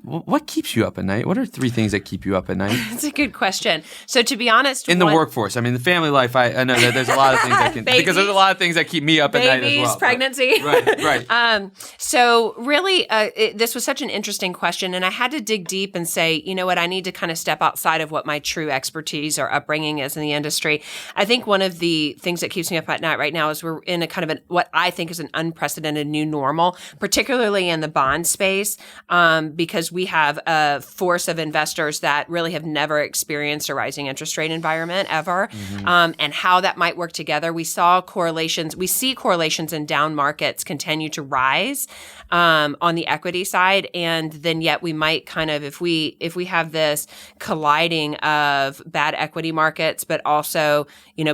What keeps you up at night? What are 3 things that keep you up at night? That's a good question. So to be honest, in the workforce, I mean, the family life, I know that there's a lot of things that can, because there's a lot of things that keep me up at night as well. Pregnancy. Right. So really, this was such an interesting question, and I had to dig deep and say, you know what, I need to kind of step outside of what my true expertise or upbringing is in the industry. I think one of the things that keeps me up at night right now is we're in a kind of what I think is an unprecedented new normal, particularly in the bond space, because we have a force of investors that really have never experienced a rising interest rate environment ever, and how that might work together. We see correlations in down markets continue to rise on the equity side, and then yet we might kind of, if we have this colliding of bad equity markets, but also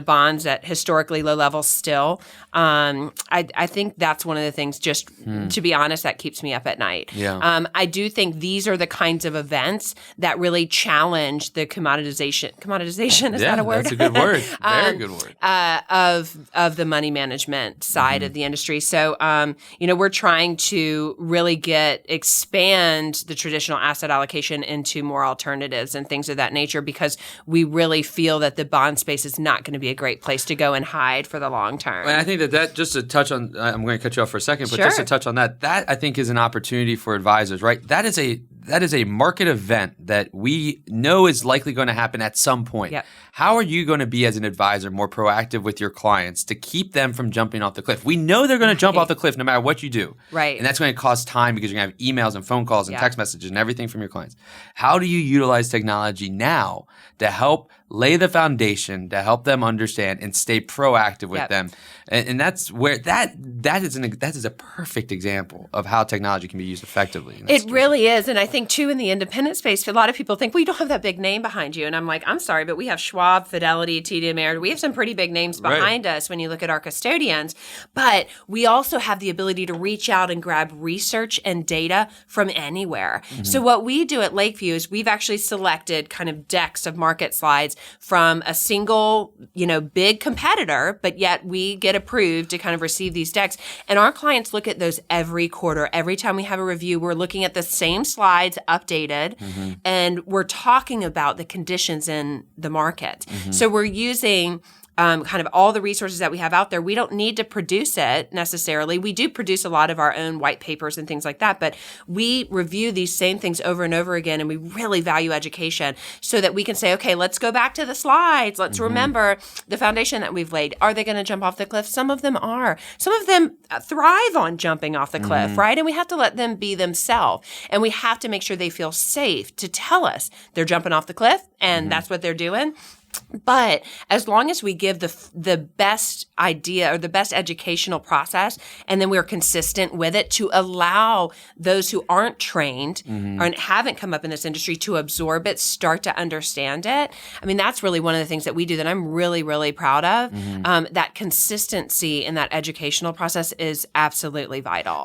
bonds at historically low levels still, I think that's one of the things, just to be honest, that keeps me up at night. Yeah. I do think these are the kinds of events that really challenge the commoditization, is that a word? That's a good word. Very good word. Of the money management side of the industry. So, we're trying to really expand the traditional asset allocation into more alternatives and things of that nature, because we really feel that the bond space is not going to be a great place to go and hide for the long term. And I think that just to touch on, I'm going to cut you off for a second, but just to touch on that I think is an opportunity for advisors, right? That is a market event that we know is likely going to happen at some point. Yep. How are you going to be, as an advisor, more proactive with your clients to keep them from jumping off the cliff? We know they're going to jump off the cliff no matter what you do. Right. And that's going to cost time, because you're going to have emails and phone calls and text messages and everything from your clients. How do you utilize technology now to help lay the foundation, to help them understand and stay proactive with them? And that's where that is a perfect example of how technology can be used effectively. It really is. And I think, too, in the independent space, a lot of people think, well, you don't have that big name behind you. And I'm like, I'm sorry, but we have Schwab, Fidelity, TD Ameritrade. We have some pretty big names behind us when you look at our custodians. But we also have the ability to reach out and grab research and data from anywhere. So what we do at Lakeview is we've actually selected kind of decks of market slides from a single, big competitor, but yet we get approved to kind of receive these decks. And our clients look at those every quarter. Every time we have a review, we're looking at the same slides updated, and we're talking about the conditions in the market. So we're using kind of all the resources that we have out there. We don't need to produce it necessarily. We do produce a lot of our own white papers and things like that, but we review these same things over and over again, and we really value education so that we can say, okay, let's go back to the slides. Let's remember the foundation that we've laid. Are they going to jump off the cliff? Some of them are. Some of them thrive on jumping off the cliff, right? And we have to let them be themselves, and we have to make sure they feel safe to tell us they're jumping off the cliff, and that's what they're doing. But as long as we give the best idea or the best educational process, and then we're consistent with it to allow those who aren't trained or haven't come up in this industry to absorb it, start to understand it. I mean, that's really one of the things that we do that I'm really, really proud of. That consistency in that educational process is absolutely vital.